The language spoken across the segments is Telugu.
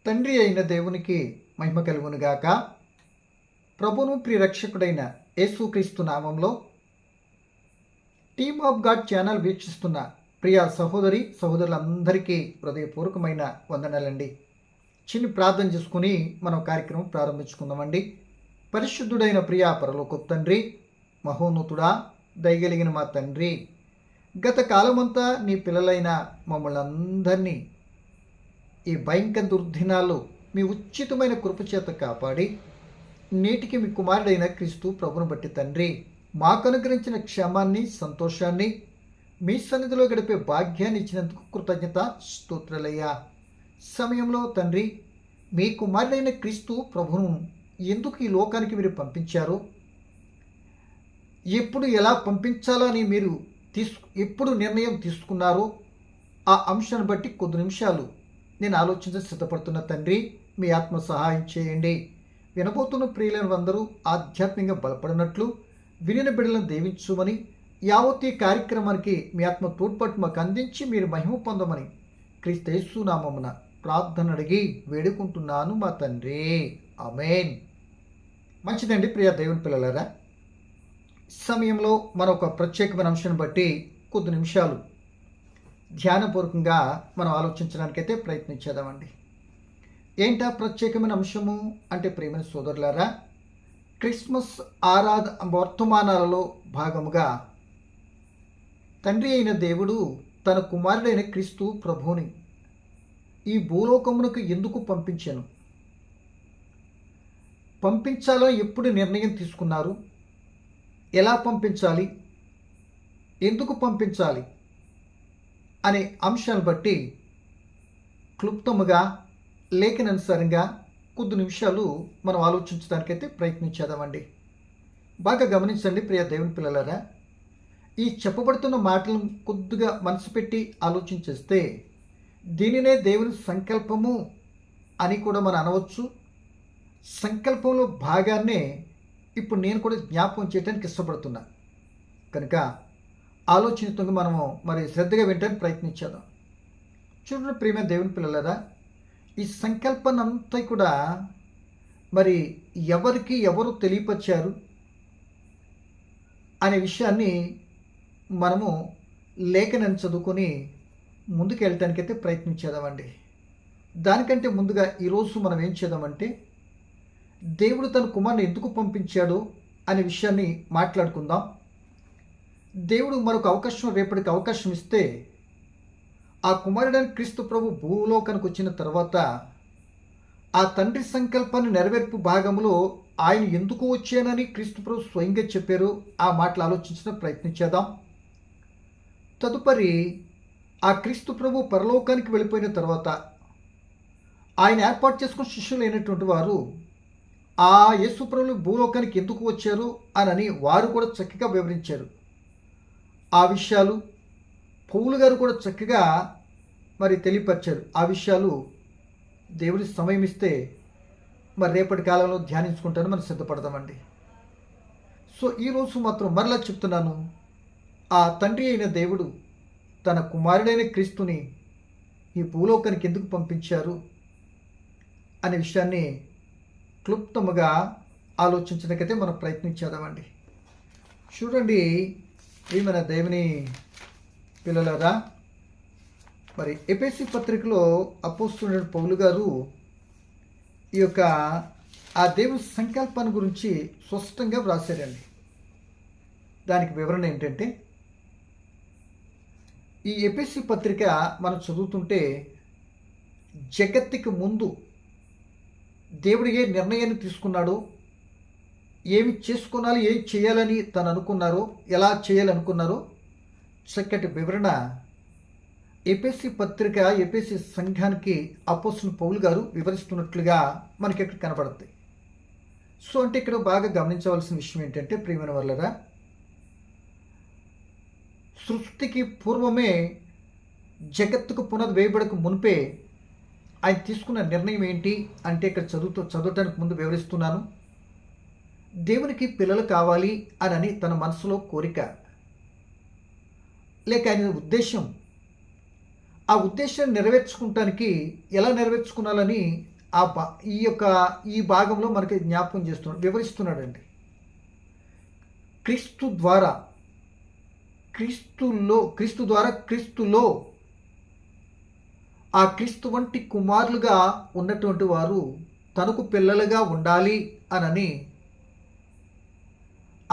తండ్రి అయిన దేవునికి మహిమ కలుగునుగాక. ప్రభును ప్రియరక్షకుడైన యేసుక్రీస్తు నామంలో టీమ్ ఆఫ్ గాడ్ ఛానల్ వీక్షిస్తున్న ప్రియ సహోదరి సహోదరులందరికీ హృదయపూర్వకమైన వందనాలండి. చిన్ని ప్రార్థన చేసుకుని మనం కార్యక్రమం ప్రారంభించుకుందామండి. పరిశుద్ధుడైన ప్రియ పరలోకపు తండ్రి, మహోన్నతుడా, దయగలిగిన మా తండ్రి, గత కాలమంతా నీ పిల్లలైన మమ్మల్ని అందరినీ ఈ భయంకర దుర్దినాల్లో మీ ఉచితమైన కృపచేత కాపాడి నేటికి మీ కుమారుడైన క్రీస్తు ప్రభును బట్టి తండ్రి మాకు అనుగ్రహించిన క్షేమాన్ని, సంతోషాన్ని, మీ సన్నిధిలో గడిపే భాగ్యాన్ని ఇచ్చినందుకు కృతజ్ఞత స్తోత్రాలయ్యా. సమయంలో తండ్రి మీ కుమారుడైన క్రీస్తు ప్రభును ఎందుకు ఈ లోకానికి మీరు పంపించారో, ఎప్పుడు ఎలా పంపించాలని మీరు ఎప్పుడు నిర్ణయం తీసుకున్నారో ఆ అంశాన్ని బట్టి కొద్ది నిమిషాలు నేను ఆలోచించి సిద్ధపడుతున్న తండ్రి, మీ ఆత్మ సహాయం చేయండి. వినబోతున్న ప్రియులైన అందరూ ఆధ్యాత్మికంగా బలపడినట్లు వినిన బిడ్డలను దీవించుమని, యావత్ ఈ కార్యక్రమానికి మీ ఆత్మ తోడ్పాటు మాకు అందించి మీరు మహిమ పొందమని క్రీస్తు యేసు నామమున ప్రార్థన అడిగి వేడుకుంటున్నాను మా తండ్రి, ఆమేన్. మంచిదండి ప్రియ దేవుని పిల్లలారా, సమయంలో మరొక ప్రత్యేకమైన అంశాన్ని బట్టి కొద్ది నిమిషాలు ధ్యానపూర్వకంగా మనం ఆలోచించడానికైతే ప్రయత్నించేద్దామండి. ఏంటా ప్రత్యేకమైన అంశము అంటే, ప్రియమైన సోదరులారా, క్రిస్మస్ వర్తమానాలలో భాగముగా తండ్రి అయిన దేవుడు తన కుమారుడైన క్రీస్తు ప్రభువుని ఈ భూలోకమునకు ఎందుకు పంపించాను, పంపించాలో ఎప్పుడు నిర్ణయం తీసుకున్నారు, ఎలా పంపించాలి, ఎందుకు పంపించాలి అనే అంశాలను బట్టి క్లుప్తముగా లేఖనానుసారంగా కొద్ది నిమిషాలు మనం ఆలోచించడానికైతే ప్రయత్నించేద్దామండి. బాగా గమనించండి ప్రియ దేవుని పిల్లలారా, ఈ చెప్పబడుతున్న మాటలను కొద్దిగా మనసు పెట్టి ఆలోచించేస్తే దీనినే దేవుని సంకల్పము అని కూడా మనం అనవచ్చు. సంకల్పంలో భాగాన్నే ఇప్పుడు నేను కూడా జ్ఞాపకం చేయడానికి ఇష్టపడుతున్నా కనుక ఆలోచనతో మనము శ్రద్ధగా వినడానికి ప్రయత్నించేద్దాం. చూడండి ప్రియమైన దేవుని పిల్లలారా, ఈ సంకల్పాన్నంతా కూడా ఎవరికి ఎవరు తెలియపరిచారు అనే విషయాన్ని మనము లేఖనాన్ని చదువుకొని ముందుకు వెళ్ళటానికైతే ప్రయత్నించేద్దామండి. దానికంటే ముందుగా ఈరోజు మనం ఏం చేద్దామంటే, దేవుడు తన కుమారుని ఎందుకు పంపించాడు అనే విషయాన్ని మాట్లాడుకుందాం. దేవుడు మరొక అవకాశం, రేపటికి అవకాశం ఇస్తే ఆ కుమారుడైన క్రీస్తు ప్రభు భూలోకానికి వచ్చిన తర్వాత ఆ తండ్రి సంకల్పాన్ని నెరవేర్పు భాగంలో ఆయన ఎందుకు వచ్చానని క్రీస్తు ప్రభు స్వయంగా చెప్పారు. ఆ మాటలు ఆలోచించిన ప్రయత్నించేద్దాం. తదుపరి ఆ క్రీస్తు ప్రభు పరలోకానికి వెళ్ళిపోయిన తర్వాత ఆయన ఏర్పాటు చేసుకున్న శిష్యులు అయినటువంటి వారు ఆ యేసు ప్రభువు భూలోకానికి ఎందుకు వచ్చారు అని వారు కూడా చక్కగా వివరించారు. ఆ విషయాలు పౌలు గారు కూడా చక్కగా తెలియపరిచారు. ఆ విషయాలు దేవుడి సమయం ఇస్తే రేపటి కాలంలో ధ్యానించుకుంటాను మనం సిద్ధపడదామండి. సో ఈరోజు మాత్రం మరలా చెప్తున్నాను, ఆ తండ్రి అయిన దేవుడు తన కుమారుడైన క్రీస్తుని ఈ భూలోకానికి ఎందుకు పంపించారు అనే విషయాన్ని క్లుప్తముగా ఆలోచించడానికైతే మనం ప్రయత్నించేద్దామండి. చూడండి ప్రియమైన దేవుని పిల్లలారా, ఎఫెసీ పత్రికలో అపోస్తలుడైన పౌలు గారు ఈ యొక్క ఆ దేవుని సంకల్పాన్ని గురించి స్పష్టంగా వ్రాసారండి. దానికి వివరణ ఏంటంటే, ఈ ఎఫెసీ పత్రిక మనం చదువుతుంటే జగత్తుకి ముందు దేవుడు ఏ నిర్ణయాన్ని తీసుకున్నాడో, ఏమి చేసుకోవాలి, ఏం చేయాలని తను అనుకున్నారో, ఎలా చేయాలనుకున్నారో చక్కటి వివరణ ఎఫెసీ పత్రిక, ఎఫెసీ సంఘానికి అపోస్తలుడైన పౌలు గారు వివరిస్తున్నట్లుగా మనకి ఇక్కడ కనబడుతుంది. సో అంటే ఇక్కడ బాగా గమనించవలసిన విషయం ఏంటంటే, ప్రియమైన వాళ్ళరా, సృష్టికి పూర్వమే జగత్తుకు పునాది వేయబడక మునిపే ఆయన తీసుకున్న నిర్ణయం ఏంటి అంటే, ఇక్కడ చదవటానికి ముందు వివరిస్తున్నాను. దేవునికి పిల్లలు కావాలి అని తన మనసులో కోరిక, లేక ఆయన ఉద్దేశం, ఆ ఉద్దేశాన్ని నెరవేర్చుకోవటానికి ఎలా నెరవేర్చుకున్నాలని ఆ బా ఈ యొక్క ఈ భాగంలో మనకి జ్ఞాపకం చేస్తున్నాడు, వివరిస్తున్నాడండి. క్రీస్తు ద్వారా క్రీస్తులో ఆ క్రీస్తు వంటి కుమారులుగా ఉన్నటువంటి వారు తనకు పిల్లలుగా ఉండాలి అనని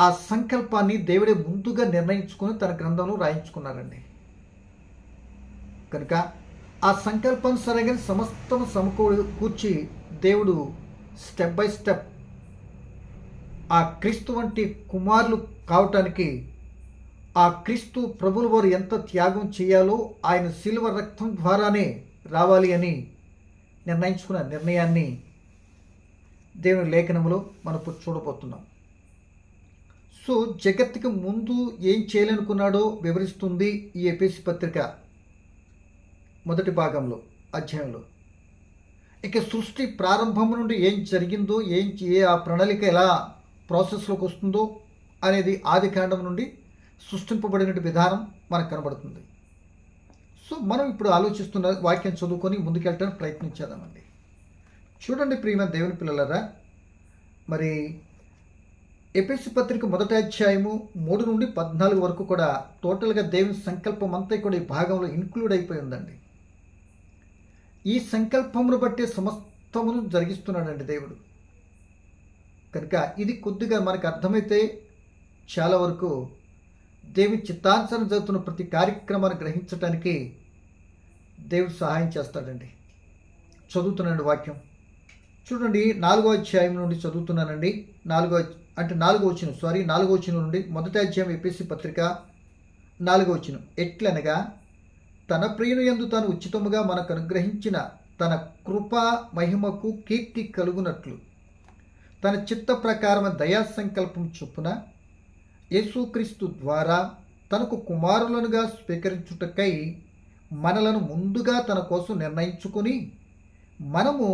ఆ సంకల్పాన్ని దేవుడే ముందుగా నిర్ణయించుకొని తన గ్రంథంలో రాయించుకున్నారండి. కనుక ఆ సంకల్పానుసారంగా సమస్తం కూర్చి దేవుడు స్టెప్ బై స్టెప్ ఆ క్రీస్తు వంటి కుమారులు కావటానికి ఆ క్రీస్తు ప్రభువుల వారు ఎంత త్యాగం చేయాలో ఆయన శిలువ రక్తం ద్వారానే రావాలి అని నిర్ణయించుకున్న నిర్ణయాన్ని దేవుని లేఖనంలో మనం చూడబోతున్నాం. సో జగత్తుకి ముందు ఏం చేయాలనుకున్నాడో వివరిస్తుంది ఈ ఎఫెసీ పత్రిక మొదటి భాగంలో అధ్యాయంలో. ఇక సృష్టి ప్రారంభం నుండి ఏం జరిగిందో ఆ ప్రణాళిక ఎలా ప్రాసెస్లోకి వస్తుందో అనేది ఆది కాండం నుండి సృష్టింపబడిన విధానం మనకు కనబడుతుంది. సో మనం ఇప్పుడు ఆలోచిస్తున్న వాక్యం చదువుకొని ముందుకెళ్ళడానికి ప్రయత్నించేద్దామండి. చూడండి ప్రియమైన దేవుని పిల్లలరా, మరి ఎఫెసీ పత్రిక మొదటి అధ్యాయము 3 నుండి 14 వరకు కూడా టోటల్గా దేవుని సంకల్పం అంతా కూడా ఈ భాగంలో ఇన్క్లూడ్ అయిపోయి ఉందండి. ఈ సంకల్పమును బట్టి సమస్తమును జరిగిస్తున్నాడండి దేవుడు. కనుక ఇది కొద్దిగా మనకు అర్థమైతే చాలా వరకు దేవుని చిత్తానుసారం జరుగుతున్న ప్రతి కార్యక్రమాన్ని గ్రహించడానికి దేవుడు సహాయం చేస్తాడండి. చదువుతున్నానండి వాక్యం. చూడండి 4వ అధ్యాయం నుండి చదువుతున్నానండి. 4వ వచనం నుండి మొదటి అధ్యాయం ఎఫెసీ పత్రిక 4వ వచనం. ఎట్లనగా తన ప్రియుని యందు తాను ఉచితముగా మనకు అనుగ్రహించిన తన కృపా మహిమకు కీర్తి కలుగునట్లు తన చిత్త ప్రకారం దయా సంకల్పం చొప్పున యేసుక్రీస్తు ద్వారా తనకు కుమారులనుగా స్వీకరించుటకై మనలను ముందుగా తన కోసం నిర్ణయించుకొని మనము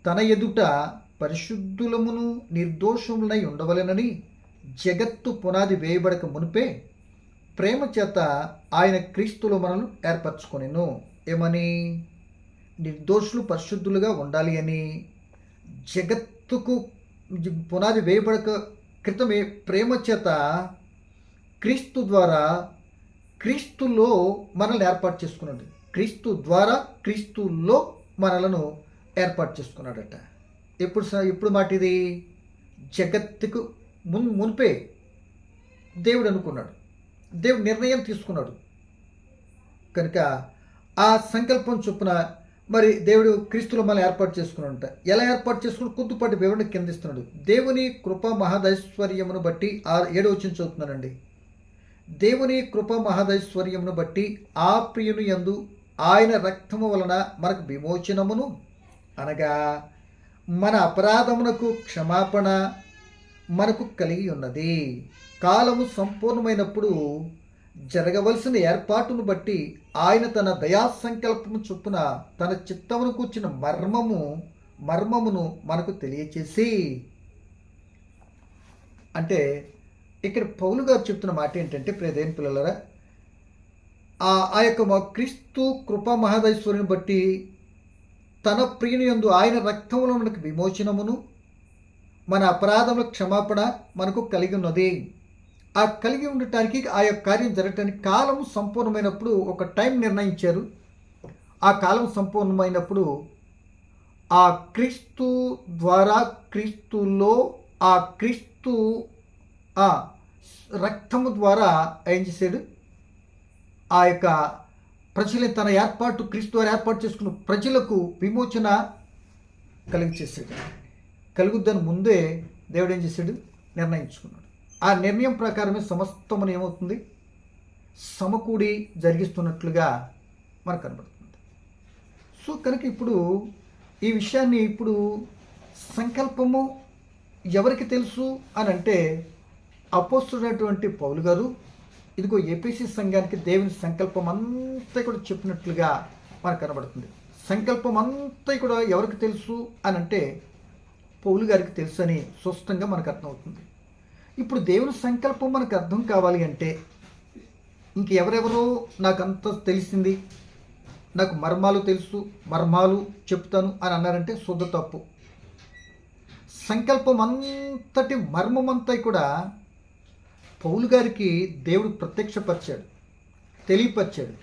తన ఎదుట పరిశుద్ధులమును నిర్దోషములై ఉండవలెనని జగత్తు పునాది వేయబడక మునిపే ప్రేమ చేత ఆయన క్రీస్తులో మనల్ని ఏర్పరచుకొనెను. ఏమని? నిర్దోషులు పరిశుద్ధులుగా ఉండాలి అని. జగత్తుకు పునాది వేయబడక క్రితమే ప్రేమ చేత క్రీస్తు ద్వారా క్రీస్తులో మనల్ని ఏర్పాటు చేసుకున్నాడు. క్రీస్తు ద్వారా క్రీస్తులో మనలను ఏర్పాటు చేసుకున్నాడట. ఎప్పుడు మాట ఇది? జగత్తుకు మునిపే దేవుడు అనుకున్నాడు, దేవుడు నిర్ణయం తీసుకున్నాడు. కనుక ఆ సంకల్పం చొప్పున మరి దేవుడు క్రీస్తులో మనం ఏర్పాటు చేసుకున్నాడంట. ఎలా ఏర్పాటు చేసుకుని కొద్దిపాటి వివరణ కిందిస్తున్నాడు. దేవుని కృపా మహదైశ్వర్యమును బట్టి 7వ వచనం చదువుతున్నానండి. దేవుని కృపా మహదైశ్వర్యమును బట్టి ఆ ప్రియుని యందు ఆయన రక్తము వలన మనకు విమోచనమును, అనగా మన అపరాధమునకు క్షమాపణ మనకు కలిగి ఉన్నది. కాలము సంపూర్ణమైనప్పుడు జరగవలసిన ఏర్పాటును బట్టి ఆయన తన దయా సంకల్పము చొప్పున తన చిత్తమును కూర్చిన మర్మమును మనకు తెలియచేసి, అంటే ఇక్కడ పౌలు గారు చెప్తున్న మాట ఏంటంటే, ప్రియదేని పిల్లలరా, ఆ యొక్క క్రీస్తు కృపా మహదైశ్వర్యం బట్టి తన ప్రియుని యందు ఆయన రక్తములో మనకు విమోచనమును, మన అపరాధముల క్షమాపణ మనకు కలిగి ఉన్నది. ఆ కలిగి ఉండటానికి ఆ యొక్క కార్యం జరగటానికి కాలం సంపూర్ణమైనప్పుడు ఒక టైం నిర్ణయించారు. ఆ కాలం సంపూర్ణమైనప్పుడు ఆ క్రీస్తు ద్వారా క్రీస్తులో ఆ క్రీస్తు ఆ రక్తము ద్వారా ఏం చేశాడు? ఆ యొక్క ప్రజలు తన ఏర్పాటు క్రీస్తు ద్వారా ఏర్పాటు చేసుకున్న ప్రజలకు విమోచన కలిగచేసాడు. కలుగుద్దని ముందే దేవుడు ఏం చేశాడు? నిర్ణయించుకున్నాడు. ఆ నిర్ణయం ప్రకారమే సమస్తమును ఏమవుతుంది? సమకూడి జరిగిస్తున్నట్లుగా మనకు కనబడుతుంది. సో కనుక ఇప్పుడు ఈ విషయాన్ని సంకల్పము ఎవరికి తెలుసు అని అంటే, అపోస్తుడైనటువంటి పౌలు గారు ఇదిగో ఎఫెసీ సంఘానికి దేవుని సంకల్పం అంతా కూడా చెప్పినట్లుగా మనకు కనబడుతుంది. సంకల్పం అంతా కూడా ఎవరికి తెలుసు అని అంటే పౌలు గారికి తెలుసు అని స్పష్టంగా మనకు అర్థమవుతుంది. ఇప్పుడు దేవుని సంకల్పం మనకు అర్థం కావాలి అంటే ఇంకెవరెవరో నాకంత తెలిసింది, నాకు మర్మాలు తెలుసు, మర్మాలు చెప్తాను అని అన్నారంటే శుద్ధ తప్పు. సంకల్పం అంతటి మర్మమంతా కూడా పౌలు గారికి దేవుడు ప్రత్యక్షపరిచాడు, తెలియపరిచాడు.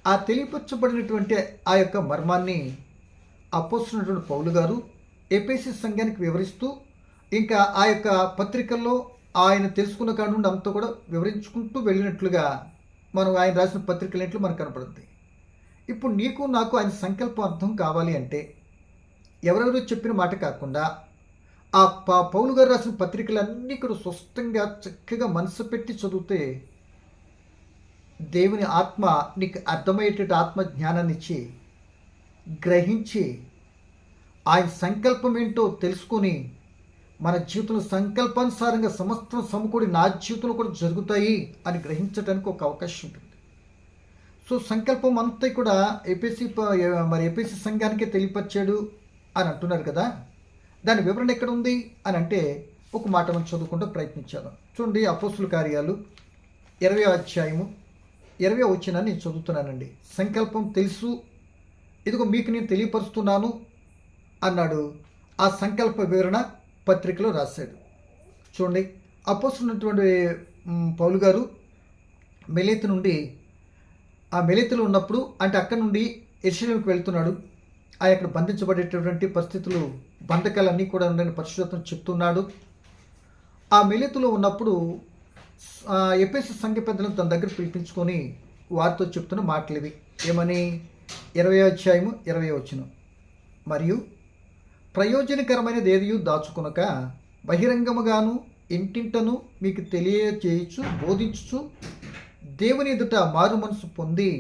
ఆ తెలియపరచబడినటువంటి ఆ యొక్క మర్మాన్ని అపోస్తులైనటువంటి పౌలు గారు ఎఫెసీ సంఘానికి వివరిస్తూ, ఇంకా ఆ యొక్క పత్రికల్లో ఆయన తెలుసుకున్న కాడి నుండి అంతా కూడా వివరించుకుంటూ వెళ్ళినట్లుగా మనం ఆయన రాసిన పత్రికలేంట్లో మనకు కనపడుతుంది. ఇప్పుడు నీకు నాకు ఆయన సంకల్పం అర్థం కావాలి అంటే ఎవరెవరో చెప్పిన మాట కాకుండా ఆ పౌలు గారు రాసిన పత్రికలన్నీ కూడా స్పష్టంగా చక్కగా మనసు పెట్టి చదివితే దేవుని ఆత్మ నీకు అర్థమయ్యేటట్టు ఆత్మ జ్ఞానాన్ని ఇచ్చి గ్రహించి ఆయన సంకల్పం ఏంటో తెలుసుకొని మన జీవితంలో సంకల్పానుసారంగా సమస్తం సమకూడి నా జీవితంలో కూడా జరుగుతాయి అని గ్రహించడానికి ఒక అవకాశం ఉంటుంది. సో సంకల్పం అంతా కూడా ఎపిసి సంఘానికే తెలియపరిచాడు అని అంటున్నారు కదా, దాని వివరణ ఎక్కడ ఉంది అని అంటే ఒక మాట మనం చదువుకుంటూ ప్రయత్నించాను. చూడండి, అపోస్తుల కార్యాలు 20వ అధ్యాయము 20వ వచనాన్ని నేను చదువుతున్నానండి. సంకల్పం తెలుసు, ఇదిగో మీకు నేను తెలియపరుస్తున్నాను అన్నాడు. ఆ సంకల్ప వివరణ పత్రికలో రాశాడు. చూడండి, అపోస్తున్నటువంటి పౌలు గారు మెలేతు నుండి, ఆ మెలేతులో ఉన్నప్పుడు అంటే అక్కడ నుండి యెరూషలేముకు వెళ్తున్నాడు. ఆ అక్కడ బంధించబడేటటువంటి పరిస్థితులు, బంధకాలన్నీ కూడా ఉందని పరిశుద్ధం చెప్తున్నాడు. ఆ మెలేతులో ఉన్నప్పుడు ఎఫెసు సంఘ పెద్దలను తన దగ్గర పిలిపించుకొని వారితో చెప్తున్న మాటలు ఇవి. ఏమని? 20వ అధ్యాయము 20వ వచనం. మరియు ప్రయోజనకరమైనది ఏదియూ దాచుకొనక బహిరంగముగాను ఇంటింటను మీకు తెలియచేయచ్చు, బోధించుచు దేవుని ఎదుట మారు మనసు పొంది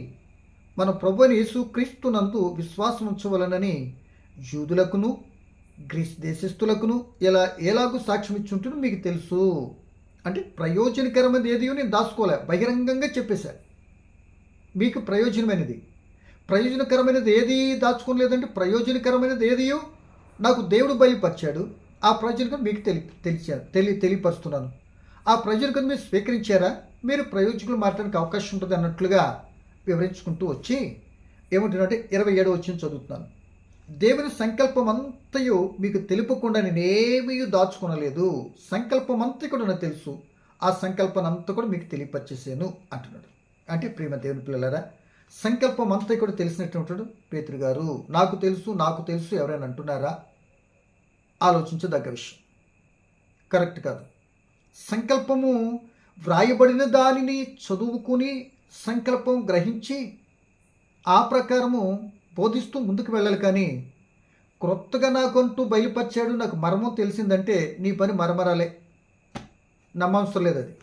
మన ప్రభువైన యేసుక్రీస్తునందు విశ్వాసం ఉంచవలనని యూదులకును గ్రీస్ దేశస్థులకును ఎలాగూ సాక్ష్యం ఇచ్చుంటును మీకు తెలుసు. అంటే ప్రయోజనకరమైనది ఏదియో నేను దాచుకోలే, బహిరంగంగా చెప్పేశాను. మీకు ప్రయోజనకరమైనది ఏది దాచుకోలేదంటే ప్రయోజనకరమైనది ఏదియో నాకు దేవుడు బయలుపరిచాడు. ఆ ప్రయోజనం మీకు తెలియపరుస్తున్నాను. ఆ ప్రయోజనం మీరు స్వీకరించారా? మీరు ప్రయోజకులు మాట్లాడడానికి అవకాశం ఉంటుంది అన్నట్లుగా వివరించుకుంటూ వచ్చి ఏమంటున్నారంటే 27వ వచనం చదువుతున్నాను. దేవుని సంకల్పం అంతయు మీకు తెలుపకుండా నేనేమీ దాచుకోనలేదు. సంకల్పం అంతా కూడా నాకు తెలుసు, ఆ సంకల్పాన్ని అంతా కూడా మీకు తెలియపరిచేసాను అంటున్నాడు. అంటే ప్రేమ దేవుని పిల్లలారా, సంకల్పం అంతా కూడా తెలిసినట్టు పేతురు గారు నాకు తెలుసు ఎవరైనా అంటున్నారా? ఆలోచించదగ్గ విషయం. కరెక్ట్ కాదు. సంకల్పము వ్రాయబడిన దానిని చదువుకుని సంకల్పం గ్రహించి ఆ ప్రకారము బోధిస్తూ ముందుకు వెళ్ళాలి. కానీ క్రొత్తగా నాకంటూ బయలుపరిచాడు, నాకు మర్మం తెలిసిందంటే నీ పని మరమరాలే, నమ్మవసరం లేదు. అది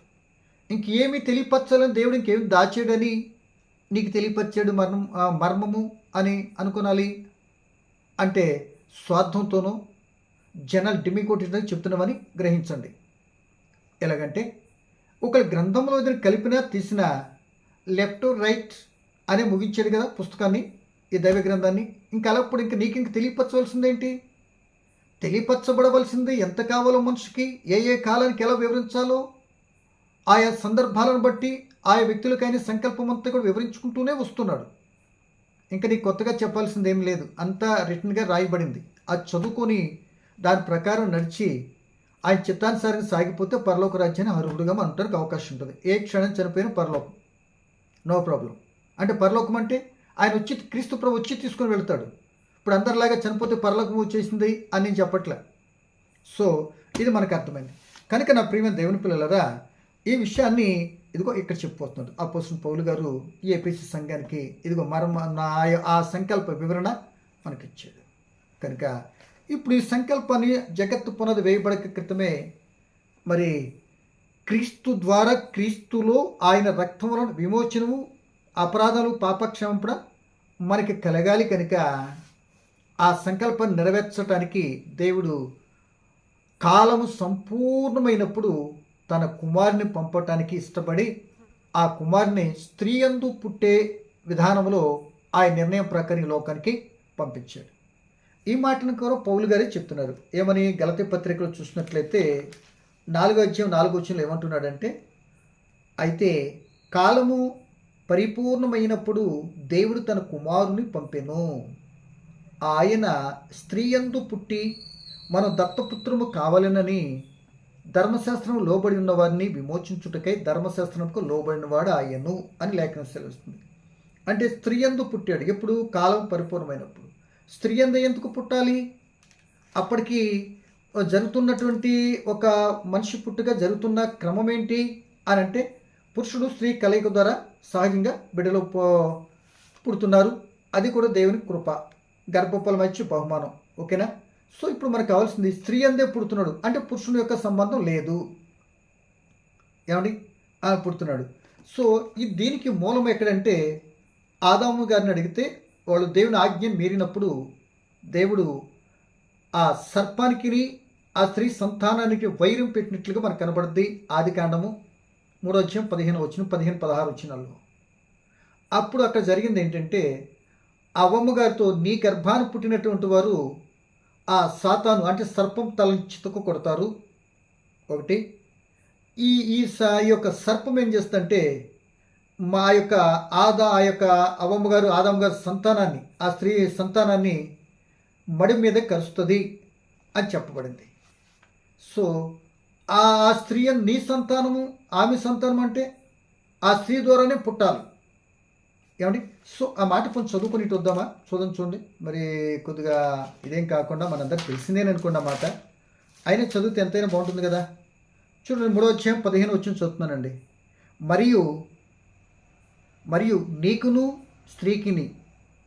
ఇంకేమీ తెలియపరచాలని దేవుడు ఇంకేమి దాచాడని నీకు తెలియపరిచాడు మర్మము అని అనుకోనాలి అంటే స్వార్థంతోనూ జనాలు డిమ్మికొట్టడానికి చెప్తున్నామని గ్రహించండి. ఎలాగంటే ఒక గ్రంథంలో ఏదైనా కలిపినా తీసినా లెఫ్ట్ రైట్ అనే ముగించాడు కదా పుస్తకాన్ని, ఈ దైవ గ్రంథాన్ని. ఇంకా అలాప్పుడు నీకు తెలియపరచవలసిందేంటి? తెలియపరచబడవలసింది ఎంత కావాలో మనిషికి, ఏ కాలానికి ఎలా వివరించాలో ఆయా సందర్భాలను బట్టి ఆయా వ్యక్తులకైనా సంకల్పం అంతా కూడా వివరించుకుంటూనే వస్తున్నాడు. ఇంకా నీకు కొత్తగా చెప్పాల్సింది ఏం లేదు, అంతా రిటర్న్గా రాయబడింది. అది చదువుకొని దాని ప్రకారం నడిచి ఆయన చిత్తానుసారంగా సాగిపోతే పరలోక రాజ్యాన్ని అర్హుడుగా మనటానికి అవకాశం ఉంటుంది. ఏ క్షణం చనిపోయినా పరలోకం, నో ప్రాబ్లం. అంటే పరలోకం అంటే ఆయన వచ్చి క్రీస్తు ప్రభు వచ్చి తీసుకొని వెళ్తాడు. ఇప్పుడు అందరిలాగా చనిపోతే పరలోకం వచ్చేసింది అని నేను చెప్పట్లే. సో ఇది మనకు అర్థమైంది. కనుక నా ప్రియమైన దేవుని పిల్లలరా, ఈ విషయాన్ని ఇదిగో ఇక్కడ చెప్పబోతున్నాడు అపోస్తలుడైన పౌలు గారు ఈ ఎఫెసీ సంఘానికి. ఇదిగో ఆ సంకల్ప వివరణ మనకిచ్చాడు. కనుక ఇప్పుడు ఈ సంకల్పాన్ని జగత్తు పునాది వేయబడక క్రితమే మరి క్రీస్తు ద్వారా, క్రీస్తులో ఆయన రక్తం వలన విమోచనము, అపరాధాలు, పాపక్షమాపణ మనకి కలగాలి. కనుక ఆ సంకల్పాన్ని నెరవేర్చడానికి దేవుడు కాలము సంపూర్ణమైనప్పుడు తన కుమారుని పంపటానికి ఇష్టపడి ఆ కుమారుని స్త్రీ యందు పుట్టే విధానంలో ఆయన నిర్ణయం ప్రకారం ఈ లోకానికి పంపించాడు. ఈ మాటను కూడా పౌలు గారే చెప్తున్నారు. ఏమని? గలతీ పత్రికలో చూసినట్లయితే 4వ అధ్యాయం 4వ వచనంలో ఏమంటున్నాడంటే, అయితే కాలము పరిపూర్ణమైనప్పుడు దేవుడు తన కుమారుని పంపెను. ఆయన స్త్రీయందు పుట్టి మనం దత్తపుత్రము కావాలనని ధర్మశాస్త్రం లోబడి ఉన్న వారిని విమోచించుటకై ధర్మశాస్త్రంకు లోబడినవాడు ఆయను అని లేఖనం సెలవుస్తుంది. అంటే స్త్రీయందు పుట్టాడు. ఎప్పుడు? కాలం పరిపూర్ణమైనప్పుడు. స్త్రీయందు ఎందుకు పుట్టాలి? అప్పటికి జరుగుతున్నటువంటి ఒక మనిషి పుట్టుక జరుగుతున్న క్రమం ఏంటి అని అంటే, పురుషుడు స్త్రీ కలయిక ద్వారా సహజంగా బిడ్డలు పుడుతున్నారు. అది కూడా దేవుని కృప, గర్భఫలం ఇచ్చి బహుమానం. ఓకేనా? సో ఇప్పుడు మనకు కావాల్సింది స్త్రీ అందే పుడుతున్నాడు అంటే పురుషుని యొక్క సంబంధం లేదు. ఏమండి? పుడుతున్నాడు. సో దీనికి మూలం ఎక్కడంటే, ఆదాము గారిని అడిగితే వాళ్ళు దేవుని ఆజ్ఞను మీరినప్పుడు దేవుడు ఆ సర్పానికి ఆ స్త్రీ సంతానానికి వైరం పెట్టినట్లుగా మనకు కనబడుద్ది. ఆది కాండము 3:15 15-16 అప్పుడు అక్కడ జరిగింది ఏంటంటే, అవ్వమ్మ గారితో నీ గర్భాన్ని పుట్టినటువంటి వారు ఆ సాతాను అంటే సర్పం తలని చితకు కొడతారు. ఒకటి ఈ ఈ యొక్క సర్పం ఏం చేస్తుందంటే మా యొక్క ఆ యొక్క అవ్వమ్మ గారు ఆదాము గారి సంతానాన్ని, ఆ స్త్రీ సంతానాన్ని మడి మీద కరుస్తుంది అని చెప్పబడింది. సో ఆ స్త్రీ నీ సంతానము ఆమె సంతానం అంటే ఆ స్త్రీ ద్వారానే పుట్టాలి. ఏమండి? సో ఆ మాట కొంచెం చదువుకుని వద్దామా? చూడండి. మరి కొద్దిగా ఇదేం కాకుండా మనందరికి తెలిసిందేననుకోండి ఆ మాట. అయినా చదివితే ఎంతైనా బాగుంటుంది కదా. చూడండి 3:15 చదువుతున్నానండి. మరియు నీకును స్త్రీకిని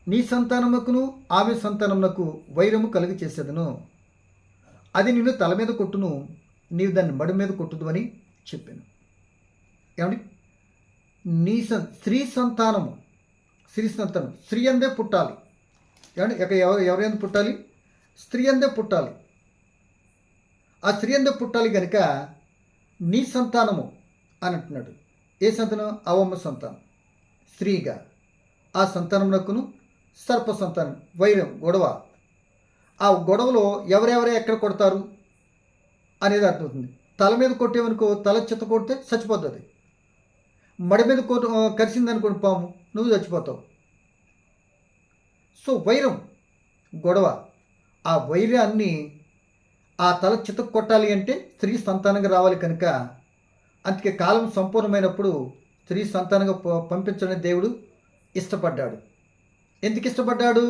నీ సంతానముకును ఆమె సంతానమునకు వైరము కలుగు చేసేదను. అది నిన్ను తల మీద కొట్టును, నీవు దాన్ని మడి మీద కొట్టుదు అని చెప్పాను. ఏమండి? నీ స్త్రీ సంతానం స్త్రీ అందే పుట్టాలి. ఏమండి? ఎవరైనా పుట్టాలి? స్త్రీ అందే పుట్టాలి. ఆ స్త్రీ అందే పుట్టాలి కనుక నీ సంతానము అని అంటున్నాడు. ఏ సంతానం? అవ్వమ్మ సంతానం స్త్రీగా. ఆ సంతానమునకును సర్ప సంతానం వైరం గొడవ. ఆ గొడవలో ఎవరెవరే ఎక్కడ కొడతారు అనేది అర్థమవుతుంది. తల మీద కొట్టేవనుకో తల చెత్త కొడితే చచ్చిపోతుంది. మడి మీద కరిసిందనుకోండి పాము, నువ్వు చచ్చిపోతావు. సో వైరం గొడవ. ఆ వైరాన్ని ఆ తల చితకు కొట్టాలి అంటే స్త్రీ సంతానంగా రావాలి కనుక అందుకే కాలం సంపూర్ణమైనప్పుడు స్త్రీ సంతానంగా పంపించడానికి దేవుడు ఇష్టపడ్డాడు. ఎందుకు ఇష్టపడ్డాడు?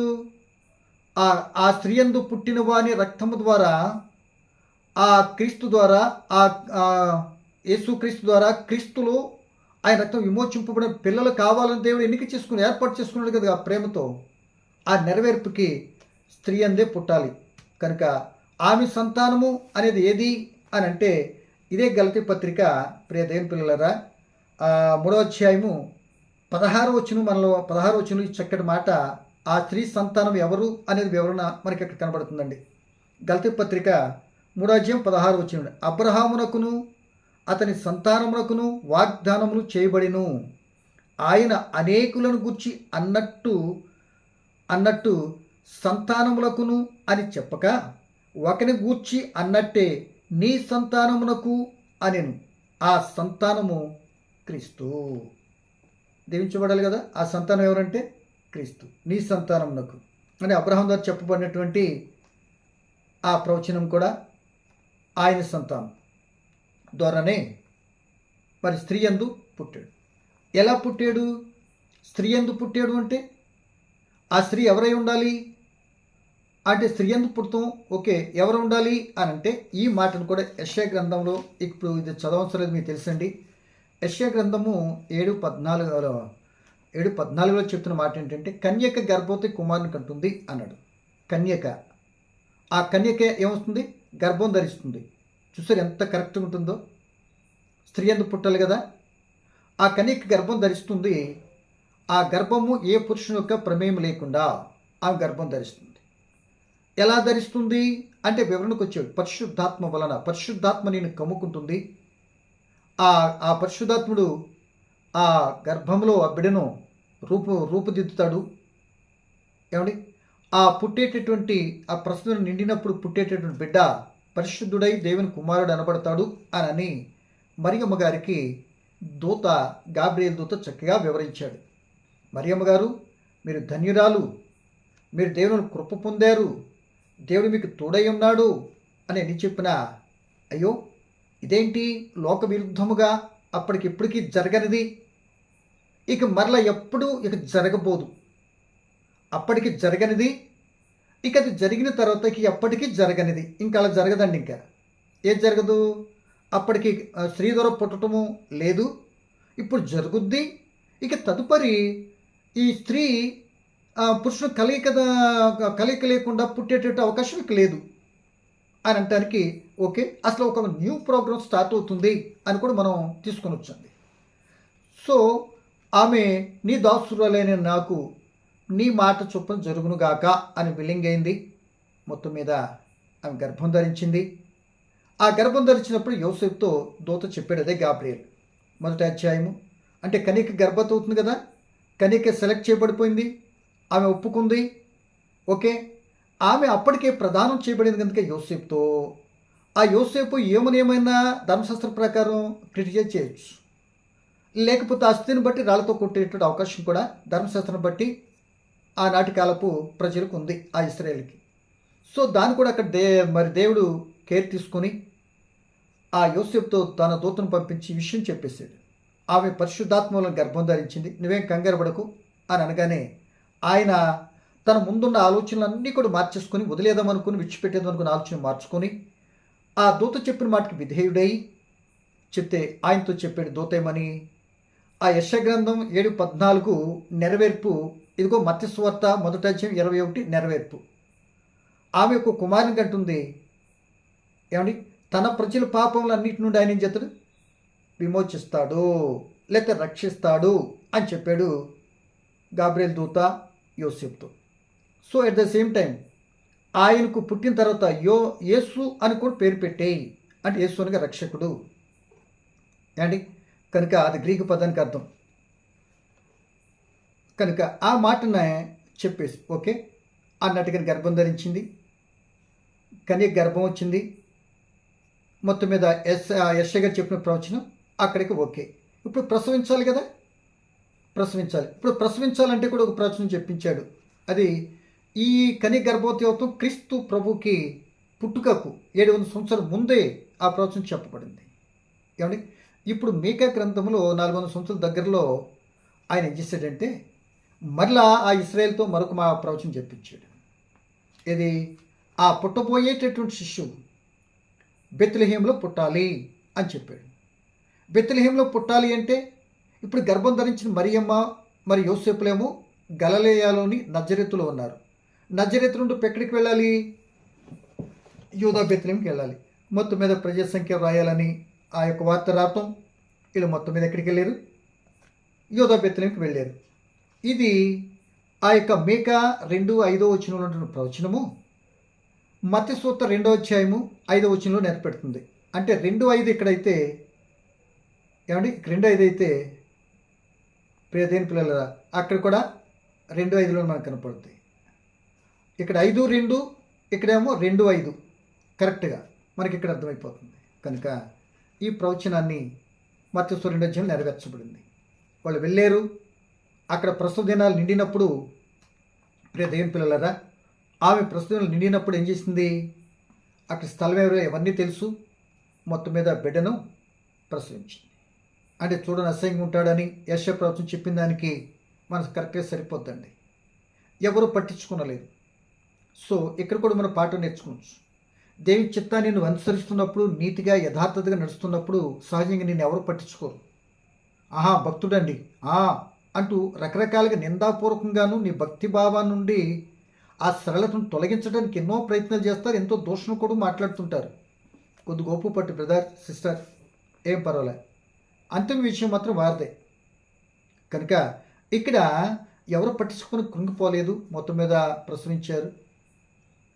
ఆ స్త్రీ యందు పుట్టిన వాని రక్తము ద్వారా, ఆ క్రీస్తు ద్వారా, ఆ యేసుక్రీస్తు ద్వారా క్రీస్తులో ఆయన రక్తం విమోచింపబడిన పిల్లలు కావాలని దేవుడు ఎన్నిక చేసుకుని ఏర్పాటు చేసుకున్నాడు కదా. ఆ ప్రేమతో ఆ నెరవేర్పుకి స్త్రీ అందే పుట్టాలి కనుక ఆమె సంతానము అనేది ఏది అని అంటే ఇదే గలతీ పత్రిక. ప్రియ దేవుని పిల్లలరా 3:16 మనలో 16 చక్కటి మాట. ఆ స్త్రీ సంతానం ఎవరు అనేది వివరణ మనకి అక్కడ కనబడుతుందండి. గలతీ పత్రిక 3:16 అబ్రహామునకును అతని సంతానమునకును వాగ్దానములు చేయబడిను. ఆయన అనేకులను గూర్చి అన్నట్టు సంతానములకును అని చెప్పక ఒకని గూర్చి అన్నట్టే నీ సంతానమునకు అనెను. ఆ సంతానము క్రీస్తు. దీవించబడాలి కదా. ఆ సంతానం ఎవరంటే క్రీస్తు. నీ సంతానమునకు అని అబ్రహాం ద్వారా చెప్పబడినటువంటి ఆ ప్రవచనం కూడా ఆయన సంతానం ద్వారానే మరి స్త్రీ యందు పుట్టాడు. ఎలా పుట్టాడు? స్త్రీ యందు పుట్టాడు అంటే ఆ స్త్రీ ఎవరై ఉండాలి అంటే స్త్రీ యందు పుడతాం. ఓకే, ఎవరు ఉండాలి అని అంటే ఈ మాటను కూడా యెషయా గ్రంథంలో, ఇప్పుడు ఇది చదవవసరం లేదు, మీకు తెలుసండి. యెషయా గ్రంథము 7:14 చెప్తున్న మాట ఏంటంటే కన్యక గర్భవతి కుమారుని కంటుంది అన్నాడు. కన్యక, ఆ కన్యక ఏమొస్తుంది? గర్భం ధరిస్తుంది. చూసారు ఎంత కరెక్ట్గా ఉంటుందో. స్త్రీ యందు పుట్టాలి కదా. ఆ కన్యక గర్భం ధరిస్తుంది. ఆ గర్భము ఏ పురుషుని యొక్క ప్రమేయం లేకుండా ఆ గర్భం ధరిస్తుంది. ఎలా ధరిస్తుంది అంటే వివరణకు వచ్చాడు. పరిశుద్ధాత్మ వలన. పరిశుద్ధాత్మ నేను కమ్ముకుంటుంది. ఆ పరిశుద్ధాత్ముడు ఆ గర్భంలో ఆ బిడ్డను రూపుదిద్దుతాడు. ఏమండి? ఆ పుట్టేటటువంటి ఆ ప్రస్తుతం నిండినప్పుడు పుట్టేటటువంటి బిడ్డ పరిశుద్ధుడై దేవుని కుమారుడు అనబడతాడు అని మరియమ్మ గారికి దూత గాబ్రియల్ దూత చక్కగా వివరించాడు. మరియమ్మ గారు, మీరు ధన్యురాలు, మీరు దేవుని కృప పొందారు, దేవుడు మీకు తోడై ఉన్నాడు అని ఎన్ని చెప్పినా, అయ్యో ఇదేంటి లోక విరుద్ధముగా అప్పటికిప్పటికీ జరగనిది, ఇక మరలా ఎప్పుడు ఇక జరగబోదు, అప్పటికి జరగనిది, ఇక అది జరిగిన తర్వాతకి ఎప్పటికీ జరగనిది, ఇంకా అలా జరగదండి. ఇంకా ఏది జరగదు, అప్పటికి స్త్రీ ద్వారా పుట్టడము లేదు, ఇప్పుడు జరుగుద్ది. ఇక తదుపరి ఈ స్త్రీ పురుషుడు కలయిక లేకుండా పుట్టేటట్టు అవకాశం ఇక లేదు అని అనటానికి ఓకే, అసలు ఒక న్యూ ప్రోగ్రామ్ స్టార్ట్ అవుతుంది అని కూడా మనం తీసుకొని వచ్చండి. సో ఆమె నీ దాసురాలైన నాకు నీ మాట చొప్పున జరుగునుగాక అని విల్లింగ్ అయింది. మొత్తం మీద ఆమె గర్భం ధరించింది. ఆ గర్భం ధరించినప్పుడు యోసేపుతో దూత చెప్పాడు, అదే గాబ్రియల్. మొదటి అధ్యాయము. అంటే కన్యక గర్భవతి అవుతుంది కదా, కన్యక సెలెక్ట్ చేయబడిపోయింది, ఆమె ఒప్పుకుంది. ఓకే, ఆమె అప్పటికే ప్రదానం చేయబడింది కనుక యోసేపుతో, ఆ యోసేపు ఏమైనా ధర్మశాస్త్ర ప్రకారం క్రిటిసైజ్ చేయొచ్చు, లేకపోతే ఆ స్థితిని బట్టి రాళ్లతో కొట్టేటువంటి అవకాశం కూడా ధర్మశాస్త్రం బట్టి ఆనాటి కాలపు ప్రజలకు ఉంది, ఆ ఇశ్రాయేలుకి. సో దాన్ని కూడా అక్కడ మరి దేవుడు కేర్ తీసుకొని ఆ యోసేపుతో తన దూతను పంపించి విషయం చెప్పేశాడు. ఆమె పరిశుద్ధాత్మలను గర్భం ధరించింది, నువ్వేం కంగారు పడకు అని అనగానే ఆయన తన ముందున్న ఆలోచనలన్నీ కూడా మార్చేసుకొని, వదిలేదామనుకుని విడిచిపెట్టేదామనుకుని ఆలోచన మార్చుకొని ఆ దూత చెప్పిన మాటకి విధేయుడై చెప్తే ఆయనతో చెప్పాడు దూతేమని, ఆ యెషయా గ్రంథం 7:14 నెరవేర్పు, ఇదిగో మత్తయి సువార్త 1:21 నెరవేర్పు. ఆమె ఒక కుమారుని కంటుంది. ఏమండి, తన ప్రజల పాపములన్నిటి నుండి ఆయన ఏం చేస్తాడు, విమోచిస్తాడు లేకపోతే రక్షిస్తాడు అని చెప్పాడు గాబ్రియల్ దూత యోసేపుతో. So at the same time ఆయనకు పుట్టిన తర్వాత యేసు అని కూడా పేరు పెట్టేయి, అంటే యేసు అనగా రక్షకుడు అండి, కనుక అది గ్రీకు పదానికి అర్థం. కనుక ఆ మాటనే చెప్పేసి ఓకే అన్నట్టుగా గర్భం ధరించింది, కన్యక గర్భం వచ్చింది. మొత్తం మీద యెషయా గారు చెప్పిన ప్రవచనం అక్కడికి ఓకే. ఇప్పుడు ప్రసవించాలి కదా, ప్రసవించాలి. ఇప్పుడు ప్రసవించాలంటే కూడా ఒక ప్రవచనం చెప్పించాడు. అది ఈ కన్యక గర్భవతి అవుతాం క్రీస్తు ప్రభుకి పుట్టుకకు 700 సంవత్సరాల ముందే ఆ ప్రవచనం చెప్పబడింది. ఏమండి, ఇప్పుడు మీకా గ్రంథంలో 400 సంవత్సరాల దగ్గరలో ఆయన ఏం చేశాడంటే మరలా ఆ ఇశ్రాయేల్తో మరొక మా ప్రవచనం చెప్పించాడు. ఇది ఆ పుట్టబోయేటటువంటి శిశువు బెత్లెహేంలో పుట్టాలి అని చెప్పాడు. బెత్లెహేంలో పుట్టాలి అంటే ఇప్పుడు గర్భం ధరించిన మరియమ్మ మరి యోసేపులేమో గలిలయలోని నజరేతులో ఉన్నారు. నజరేతు నుండి ఎక్కడికి వెళ్ళాలి, యూదా బెత్లెహేంకి వెళ్ళాలి. మొత్తం మీద ప్రజా సంఖ్య రాయాలని ఆ యొక్క వార్త రావటం, వీళ్ళు మొత్తం మీద ఎక్కడికి వెళ్ళారు, యూదా బెత్లెహేంకి వెళ్ళారు. ఇది ఆ యొక్క మీకా 2:5 వచనంలో ఉంటున్న ప్రవచనము మత్తయి సువార్త 2వ అధ్యాయము 5వ వచనంలో నెరవేరుతుంది. అంటే 2:5 ఇక్కడైతే ఏమండి, 2:5 అయితే ప్రియదేని పిల్లల అక్కడ కూడా 2:5లో మనకు కనపడుతుంది. ఇక్కడ 5:2, ఇక్కడేమో 2:5 కరెక్ట్గా మనకి ఇక్కడ అర్థమైపోతుంది. కనుక ఈ ప్రవచనాన్ని మత్తయి సువార్త 2వ అధ్యాయం నెరవేర్చబడింది. వాళ్ళు వెళ్ళారు, అక్కడ ప్రస్తుత దినాలు నిండినప్పుడు ప్రియదేని పిల్లలరా, ఆమె ప్రస్తుతం నిండినప్పుడు ఏం చేసింది, అక్కడ స్థలం ఎవరో ఎవరిని తెలుసు, మొత్తం మీద బిడ్డను ప్రసవించింది. అంటే చూడని అసహ్యంగా ఉంటాడని యెషయా ప్రవచనం చెప్పిన దానికి మనకు కరెక్ట్గా సరిపోద్దండి, ఎవరు పట్టించుకునలేదు. సో ఇక్కడ కూడా మనం పాఠం నేర్చుకోవచ్చు. దేవుని చిత్తాన్ని నువ్వు అనుసరిస్తున్నప్పుడు, నీతిగా యథార్థతగా నడుస్తున్నప్పుడు సహజంగా నేను ఎవరు పట్టించుకోరు. ఆహా భక్తుడండి అంటూ రకరకాలుగా నిందాపూర్వకంగాను నీ భక్తి భావాన్ని నుండి ఆ సరళతను తొలగించడానికి ఎన్నో ప్రయత్నాలు చేస్తారు, ఎంతో దోషం కూడా మాట్లాడుతుంటారు. కొద్ది గోపు పట్టు బ్రదర్ సిస్టర్, ఏం పర్వాలే, అంతిమ విషయం మాత్రం వారిదే. కనుక ఇక్కడ ఎవరు పట్టించుకొని కృంగిపోలేదు, మొత్తం మీద ప్రసవించారు.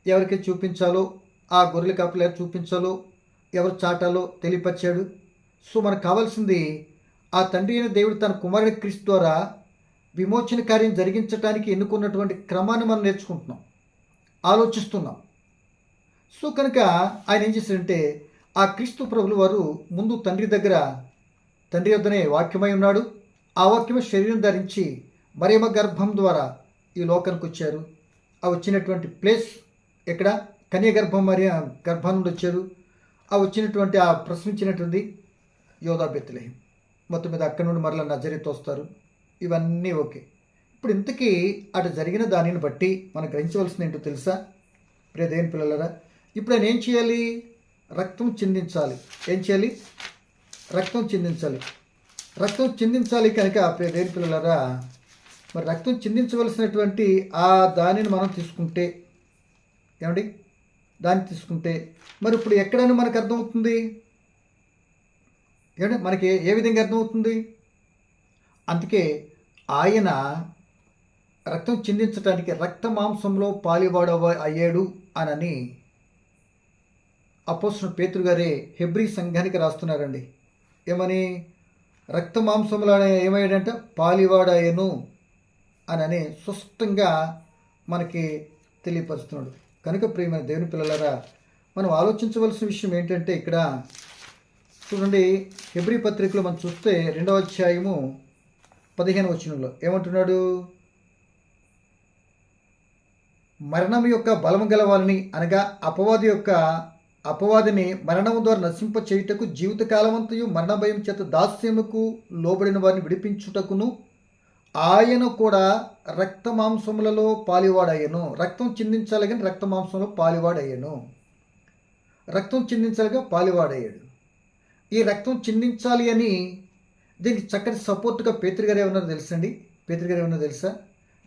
ఎవరికి చూపించాలో, ఆ గొర్రెల కాపులు ఎవరు చూపించాలో, ఎవరు చాటాలో తెలియపరిచాడు. సో మనకు కావాల్సింది ఆ తండ్రి అయిన దేవుడు తన కుమారుడి క్రీస్తు ద్వారా విమోచన కార్యం జరిగించడానికి ఎన్నుకున్నటువంటి క్రమాన్ని మనం నేర్చుకుంటున్నాం, ఆలోచిస్తున్నాం. సో కనుక ఆయన ఏం చేశాడంటే ఆ క్రీస్తు ప్రభులు వారు ముందు తండ్రి వద్దనే వాక్యమై ఉన్నాడు. ఆ వాక్యమే శరీరం ధరించి మరియమ్మ గర్భం ద్వారా ఈ లోకానికి వచ్చారు. ఆ వచ్చినటువంటి ప్లేస్ ఎక్కడ? కన్య గర్భం గర్భం నుండి వచ్చారు. ఆ వచ్చినటువంటి ఆ ప్రశ్నించినటువంటి యోధా బెత్లెహేం. మొత్తం మీద అక్కడి నుండి మరలా నజరేతు వస్తారు. ఇవన్నీ ఓకే. ఇప్పుడు ఇంతకీ అటు జరిగిన దానిని బట్టి మనం గ్రహించవలసింది ఏంటో తెలుసా ప్రియ దేవుని పిల్లలరా? ఇప్పుడు ఆయన ఏం చేయాలి? రక్తం చిందించాలి. ఏం చేయాలి? రక్తం చిందించాలి. రక్తం చిందించాలి కనుక ప్రియ దేవుని పిల్లలరా, మరి రక్తం చిందించవలసినటువంటి ఆ దానిని మనం తీసుకుంటే, ఏమండి, దాన్ని తీసుకుంటే మరి ఇప్పుడు ఎక్కడైనా మనకు అర్థమవుతుంది? ఏమంటే మనకి ఏ విధంగా అర్థమవుతుంది? అందుకే ఆయన రక్తం చిందించడానికి రక్త మాంసంలో పాలివాడు అయ్యాడు అని అపోస్తలుడు పేతురు గారే హెబ్రీ సంఘానికి రాస్తున్నారండి. ఏమని? రక్త మాంసంలో ఏమయ్యాడంట? పాలివాడయ్యను అని స్పష్టంగా మనకి తెలియపరుస్తున్నాడు. కనుక ప్రియమైన దేవుని పిల్లలారా, మనం ఆలోచించవలసిన విషయం ఏంటంటే ఇక్కడ చూడండి, హెబ్రీ పత్రికలో మనం చూస్తే 2వ అధ్యాయము 15వ వచనంలో ఏమంటున్నాడు? మరణం యొక్క బలము గలవాలని, అనగా అపవాదిని మరణము ద్వారా నశింప చేయుటకు, జీవితకాలమంతయు మరణ భయం చేత దాస్యముకు లోబడిన వారిని విడిపించుటకును ఆయన కూడా రక్త మాంసములలో పాలివాడయ్యను. రక్తం చిందించాలి కానీ రక్త మాంసంలో పాలివాడయ్యను. రక్తం చిందించాలిగా పాలివాడయ్యాడు. ఈ రక్తం చిందించాలి అని దీనికి చక్కటి సపోర్ట్గా పేతురు గారు ఏమన్నారో తెలుసండి? పేతురు గారు ఏమన్నా తెలుసా?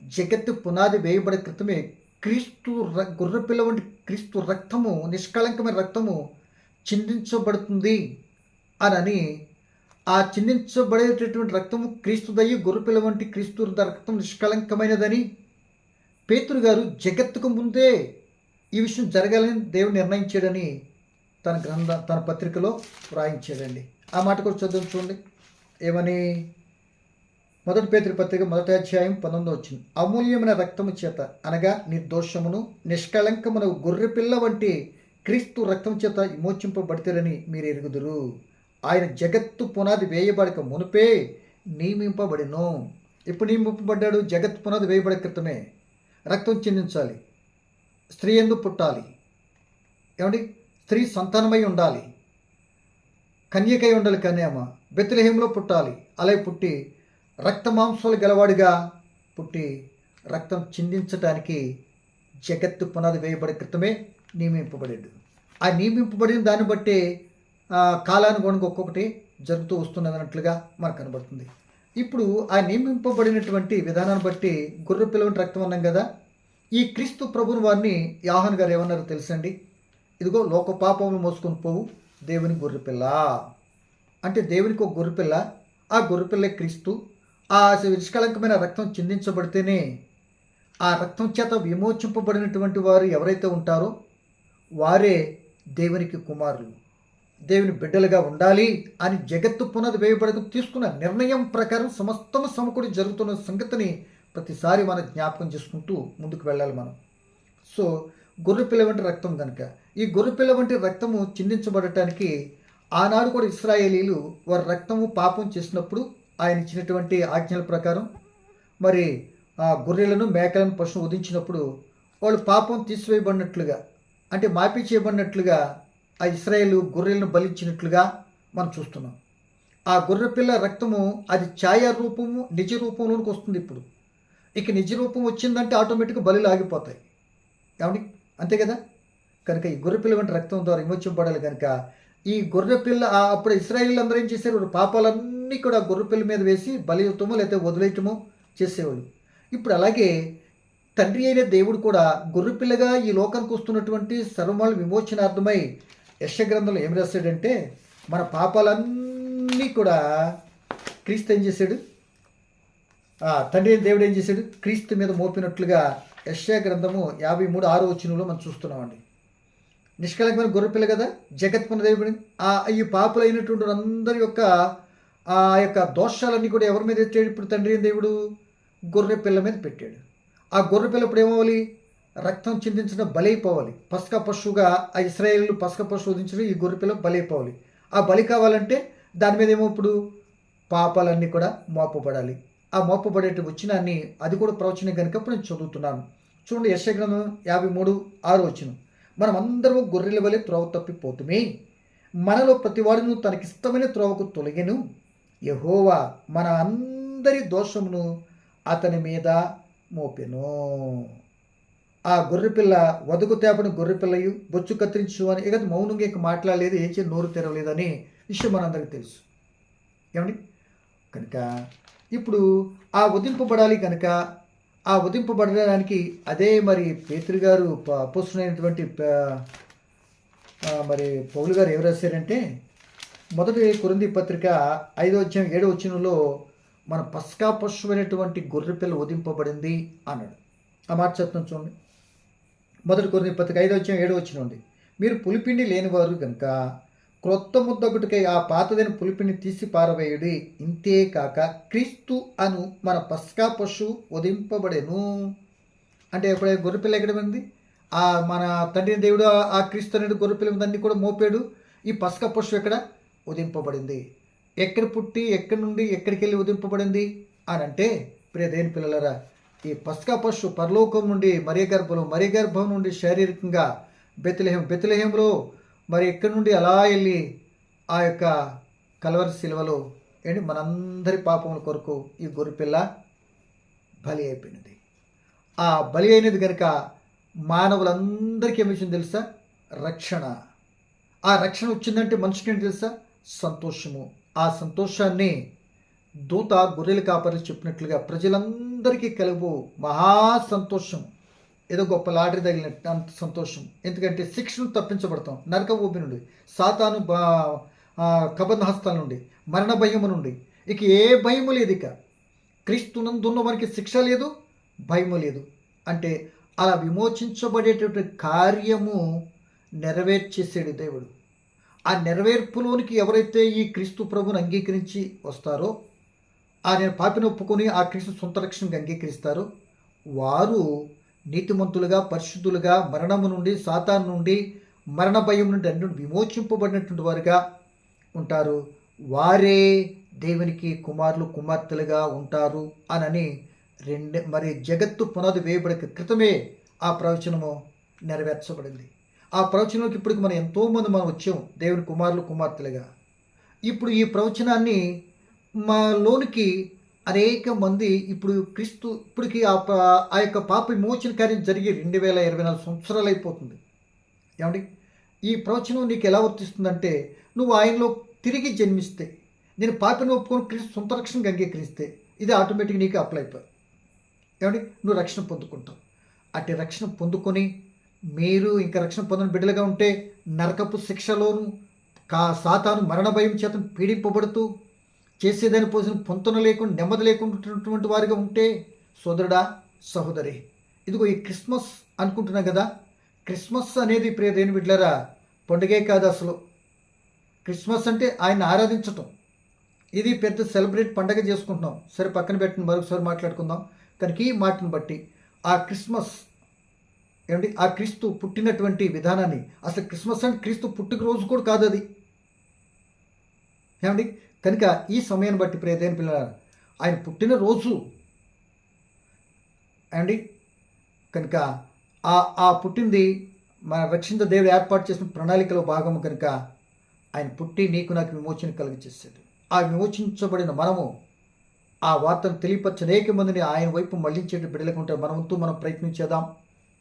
జగత్తు పునాది వేయబడే క్రితమే క్రీస్తు గొర్రెపిల్ల వంటి క్రీస్తు రక్తము, నిష్కళంకమైన రక్తము చిందించబడుతుంది అని, ఆ చిందించబడేటటువంటి రక్తము క్రీస్తుదయ్యి గొర్రెపిల్ల వంటి క్రీస్తు రక్తం నిష్కళంకమైనదని పేతురు గారు జగత్తుకు ముందే ఈ విషయం జరగాలని దేవుడు నిర్ణయించాడని తన పత్రికలో వ్రాయించాడండి. ఆ మాట కూడా చదువు చూడండి. ఏమని? 1 పేతురు పత్రిక 1వ అధ్యాయం 19వ వచనం. అమూల్యమైన రక్తము చేత, అనగా నిర్దోషమును నిష్కళంకమును గొర్రెపిల్ల వంటి క్రీస్తు రక్తం చేత విమోచింపబడితేరని మీరు ఎరుగుదురు. ఆయన జగత్తు పునాది వేయబడక మునుపే నియమింపబడిను. ఇప్పుడు నియమింపబడ్డాడు? జగత్తు పునాది వేయబడే క్రితమే. రక్తం చిందించాలి, స్త్రీ యందు పుట్టాలి, ఏమండి, స్త్రీ సంతానమై ఉండాలి, కన్యకై ఉండాలి, కన్యామ బెత్లెహేంలో పుట్టాలి. అలా పుట్టి రక్త మాంసాలు గలవాడిగా పుట్టి రక్తం చిందించడానికి జగత్తు పునాది వేయబడే క్రితమే నియమింపబడాడు. ఆ నియమింపబడిన దాన్ని బట్టి కాలానుగుణంగా ఒక్కొక్కటి జరుగుతూ వస్తున్నది అన్నట్లుగా మనకు కనబడుతుంది. ఇప్పుడు ఆ నియమింపబడినటువంటి విధానాన్ని బట్టి గొర్రె పిల్లవంటి రక్తం అన్నాం కదా. ఈ క్రీస్తు ప్రభుని వారిని యోహాను గారు ఏమన్నారో తెలుసండి? ఇదిగో లోక పాపములు మోసుకొని పోవు దేవుని గొర్రెపిల్ల. అంటే దేవునికి ఒక గొర్రెపిల్ల, ఆ గొర్రెపిల్ల క్రీస్తు. ఆ నిష్కళంకమైన రక్తం చిందించబడితేనే ఆ రక్తం చేత విమోచింపబడినటువంటి వారు ఎవరైతే ఉంటారో వారే దేవునికి కుమారులు, దేవుని బిడ్డలుగా ఉండాలి అని జగత్తు పునాది వేయబడకు తీసుకున్న నిర్ణయం ప్రకారం సమస్తము సమకూడి జరుగుతున్న సంగతిని ప్రతిసారి మనం జ్ఞాపకం చేసుకుంటూ ముందుకు వెళ్ళాలి మనం. సో గొర్రెపిల్ల వంటి రక్తం కనుక ఈ గొర్రెపిల్ల వంటి రక్తము చిందించబడటానికి ఆనాడు కూడా ఇశ్రాయేలీలు వారి రక్తము పాపం చేసినప్పుడు ఆయన ఇచ్చినటువంటి ఆజ్ఞల ప్రకారం మరి ఆ గొర్రెలను మేకలను పశువు వధించినప్పుడు వాళ్ళు పాపం తీసివేయబడినట్లుగా, అంటే మాఫీ చేయబడినట్లుగా ఆ ఇశ్రాయేలు గొర్రెలను బలించినట్లుగా మనం చూస్తున్నాం. ఆ గొర్రెపిల్ల రక్తము అది ఛాయా రూపము నిజ రూపంలోనికి వస్తుంది. ఇప్పుడు ఇక నిజ రూపం వచ్చిందంటే ఆటోమేటిక్గా బలులు ఆగిపోతాయి. ఏమండి? అంతే కదా. కనుక ఈ గొర్రెపిల్ల వంటి రక్తం ద్వారా విమోచింపబడాలి. కనుక ఈ గొర్రెపిల్ల అప్పుడు ఇశ్రాయేలీలు అందరూ ఏం చేశారు? పాపాలన్నీ కూడా గొర్రెపిల్ల మీద వేసి బలియటమో లేకపోతే వదిలేయటమో చేసేవాళ్ళు. ఇప్పుడు అలాగే తండ్రి అయిన దేవుడు కూడా గొర్రెపిల్లగా ఈ లోకానికి వస్తున్నటువంటి సర్వమాల విమోచనార్థమై యెషయా గ్రంథంలో ఏం రాశాడంటే, మన పాపాలన్నీ కూడా క్రీస్తు ఏం చేశాడు? తండ్రి అయిన దేవుడు ఏం చేశాడు? క్రీస్తు మీద మోపినట్లుగా యెషయా గ్రంథము 53:6 వచనంలో మనం చూస్తున్నామండి. నిష్కళంకమైన గొర్రెపిల్ల కదా, జగత్పున దేవుడు. ఈ పాపులైనటువంటి అందరి యొక్క ఆ యొక్క దోషాలన్నీ కూడా ఎవరి మీద ఎత్తాడు? ఇప్పుడు తండ్రి అయిన దేవుడు గొర్రెపిల్ల మీద పెట్టాడు. ఆ గొర్రెపిల్ల ఇప్పుడు ఏమవ్వాలి? రక్తం చిందించడం బలైపోవాలి. పస్కా పశువుగా ఆ ఇశ్రాయేలు పస్కా పశువు వధించడం ఈ గొర్రెపిల్ల బలైపోవాలి. ఆ బలి కావాలంటే దాని మీద ఏమో ఇప్పుడు పాపాలన్నీ కూడా మోపబడాలి. ఆ మోపబడే వచనాన్ని, అది కూడా ప్రవచనం కనుక ఇప్పుడు నేను చదువుతున్నాను. చూడండి, యెషయా గ్రంథం 53:6 మనం అందరము గొర్రెల వలె త్రోవ తప్పిపోతుమే, మనలో ప్రతివాడును తనకిష్టమైన త్రోవకు తొలగెను, యెహోవా మన అందరి దోషమును అతని మీద మోపెను. ఆ గొర్రెపిల్ల వదకు తేపని గొర్రెపిల్లయు బొచ్చు కత్తిరించు అని ఇక మౌనంగా ఇక మాట్లాడలేదు, ఏం చేసి నోరు తెరవలేదని విషయం మనందరికీ తెలుసు. ఏమండి? కనుక ఇప్పుడు ఆ ఉదింపబడాలి కనుక ఆ ఉదింపబడడానికి అదే మరి పేతురు గారు అపోస్తులైనటువంటి మరి పౌలు గారు ఎవరు రాశారంటే, మొదటి కొరింథీ పత్రిక 5:7 మన పస్కా పశువైనటువంటి గొర్రెపిల్ల ఉదింపబడింది అన్నాడు. ఆ మాట చెప్తాను చూడండి. మొదటి కొరింథీ పత్రిక 5:7 మీరు పులిపిండి లేనివారు కనుక క్రొత్త ముద్దొకటికై ఆ పాతదైన పులిపిండిని తీసి పారవేయుడి, ఇంతే కాక క్రీస్తు అను మన పస్కా పశువు ఉదింపబడెను. అంటే ఎప్పుడైతే గొర్రెపిల్ల ఎక్కడ ఉంది, ఆ మన తండ్రి దేవుడు ఆ క్రీస్తు అనేది గొర్రెపిల్ల దాన్ని కూడా మోపాడు. ఈ పస్కా పశువు ఎక్కడ ఉదింపబడింది, ఎక్కడ పుట్టి ఎక్కడి నుండి ఎక్కడికి వెళ్ళి ఉదింపబడింది అని అంటే, ప్రియ దేవుని పిల్లలారా, ఈ పస్కా పశువు పరలోకం నుండి మరీ గర్భం నుండి శారీరకంగా బెత్లెహేంలో మరి ఎక్కడి నుండి అలా వెళ్ళి ఆ యొక్క కల్వరి శిలువలో ఏంటి మనందరి పాపముల కొరకు ఈ గొర్రెపిల్ల బలి అయిపోయినది. ఆ బలి అయినది కనుక మానవులందరికీ ఏమి విషయం తెలుసా? రక్షణ. ఆ రక్షణ వచ్చిందంటే మనిషికి ఏంటి తెలుసా? సంతోషము. ఆ సంతోషాన్ని దూత గొర్రెల కాపరి చెప్పినట్లుగా ప్రజలందరికీ కలుగు మహా సంతోషం. ఏదో గొప్ప లాటరీ తగిలినట్టు అంత సంతోషం. ఎందుకంటే శిక్షను తప్పించబడతాం, నరక ఊపి నుండి, సాతాను కబంధ హస్తాల నుండి, మరణ భయము నుండి. ఇక ఏ భయము లేదు. ఇక క్రీస్తునందున్న వారికి శిక్ష లేదు, భయము లేదు. అంటే అలా విమోచించబడేటటువంటి కార్యము నెరవేర్చేసాడు దేవుడు. ఆ నెరవేర్పులోనికి ఎవరైతే ఈ క్రీస్తు ప్రభుని అంగీకరించి వస్తారో, ఆయన పాపిని ఒప్పుకొని ఆ క్రీస్తు సొంత రక్షణకు అంగీకరిస్తారో, వారు నీతిమంతులుగా పరిశుద్ధులుగా మరణము నుండి సాతాను నుండి మరణ భయం నుండి అన్ని విమోచింపబడినటువంటి వారుగా ఉంటారు. వారే దేవునికి కుమారులు కుమార్తెలుగా ఉంటారు అని మరి జగత్తు పునాది వేయబడక క్రితమే ఆ ప్రవచనము నెరవేర్చబడింది. ఆ ప్రవచనంలోకి ఇప్పటికి మనం ఎంతోమంది మనం వచ్చాం దేవుని కుమారులు కుమార్తెలుగా. ఇప్పుడు ఈ ప్రవచనాన్ని మాలోనికి అనేక మంది ఇప్పుడు క్రీస్తు ఇప్పటికి ఆ యొక్క పాప విమోచన కార్యం జరిగి 2024 సంవత్సరాలు అయిపోతుంది. ఏమండి? ఈ ప్రవచనం నీకు ఎలా వర్తిస్తుందంటే, నువ్వు ఆయనలో తిరిగి జన్మిస్తే, నేను పాపిని ఒప్పుకొని క్రీస్తు సొంత రక్షణకు అంగీకరిస్తే ఇది ఆటోమేటిక్గా నీకు అప్లై అయిపోయి ఏమండి నువ్వు రక్షణ పొందుకుంటావు. అట్టి రక్షణ పొందుకొని మీరు ఇంకా రక్షణ పొందని బిడ్డలుగా ఉంటే నరకపు శిక్షలోను సాతాను మరణ భయం చేత పీడింపబడుతూ చేసేదాని పోసిన పొంతన లేకుండా నెమ్మది లేకుండాటువంటి వారిగా ఉంటే, సోదరుడా సహోదరి, ఇదిగో ఈ క్రిస్మస్ అనుకుంటున్నాం కదా, క్రిస్మస్ అనేది ప్రియ దేవుని బిడ్డలారా పండుగే కాదు. అసలు క్రిస్మస్ అంటే ఆయన ఆరాధించటం. ఇది పెద్ద సెలబ్రేట్ పండగ చేసుకుంటున్నాం. సరే పక్కన పెట్టిన మరొకసారి మాట్లాడుకుందాం. కనుక ఈ మాటను బట్టి ఆ క్రిస్మస్ ఏమండి, ఆ క్రీస్తు పుట్టినటువంటి విధానాన్ని, అసలు క్రిస్మస్ అంటే క్రీస్తు పుట్టుకరోజు కూడా కాదు అది. ఏమండి? కనుక ఈ సమయాన్ని బట్టి ప్రియ దేవుని పిల్లలారా, ఆయన పుట్టినరోజు అండి. కనుక ఆ పుట్టింది మన రక్షించ దేవుడు ఏర్పాటు చేసిన ప్రణాళికలో భాగము. కనుక ఆయన పుట్టి నీకు నాకు విమోచన కలిగించేసాడు. ఆ విమోచించబడిన మనము ఆ వార్తను తెలియపరచ అనేక మందిని ఆయన వైపు మళ్లించేటి బిడ్డలకు ఉంటే మనవంతూ మనం ప్రయత్నించేద్దాం.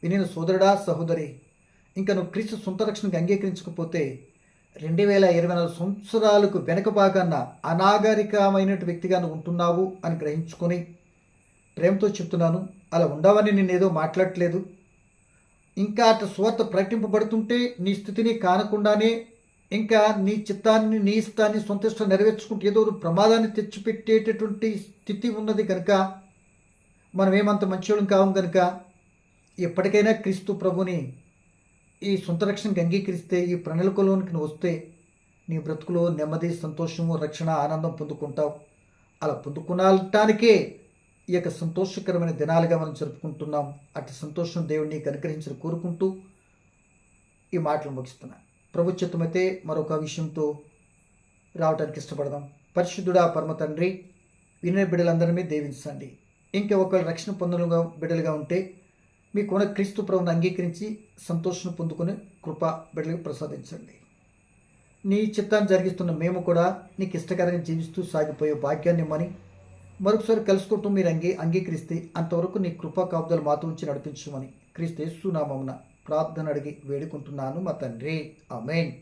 వినిన సోదరుడా సహోదరి, ఇంకా నువ్వు క్రీస్తు సొంత రక్షణకు అంగీకరించకపోతే 2024 సంవత్సరాలకు వెనక భాగాన్న అనాగరికమైన వ్యక్తిగా నువ్వు ఉంటున్నావు అని గ్రహించుకొని ప్రేమతో చెప్తున్నాను. అలా ఉండవని నేను ఏదో మాట్లాడట్లేదు. ఇంకా అటు స్వార్థ ప్రకటింపబడుతుంటే నీ స్థితిని కానకుండానే ఇంకా నీ చిత్తాన్ని నీ ఇష్టాన్ని సొంత ఇష్టం నెరవేర్చుకుంటే ఏదో ప్రమాదాన్ని తెచ్చిపెట్టేటటువంటి స్థితి ఉన్నది. కనుక మనం ఏమంత మంచివాళ్ళం కావం. కనుక ఎప్పటికైనా క్రీస్తు ప్రభుని ఈ సొంత రక్షణకు అంగీకరిస్తే, ఈ ప్రణాళికలోనికి నువ్వు వస్తే నీ బ్రతుకులో నెమ్మది, సంతోషము, రక్షణ, ఆనందం పొందుకుంటావు. అలా పొందుకునటానికే ఈ యొక్క సంతోషకరమైన దినాలుగా మనం జరుపుకుంటున్నాం. అటు సంతోషం దేవుడిని నీకు అనుగ్రహించని కోరుకుంటూ ఈ మాటలు ముగిస్తున్నాను. ప్రభు చిత్తమైతే మరొక విషయంతో రావడానికి ఇష్టపడదాం. పరిశుద్ధుడా పరమ తండ్రి, వినే బిడ్డలందరినీ దీవించండి. ఇంకా ఒకళ్ళు రక్షణ పొందలుగా బిడ్డలుగా ఉంటే మీకున్న క్రీస్తు ప్రభువును అంగీకరించి సంతోషం పొందుకుని కృప బిడ్డలకు ప్రసాదించండి. నీ చిత్తాన్ని జరిగిస్తున్న మేము కూడా నీకు ఇష్టకరంగా జీవిస్తూ సాగిపోయే భాగ్యాన్ని ఇమ్మని మరొకసారి కలుసుకుంటూ మీరు అంగీకరిస్తే అంతవరకు నీ కృపా కాపుదలు మాతో ఉంచి నడిపించమని క్రీస్తు యేసు నామమున ప్రార్థన అడిగి వేడుకుంటున్నాను మా తండ్రి. ఆమేన్.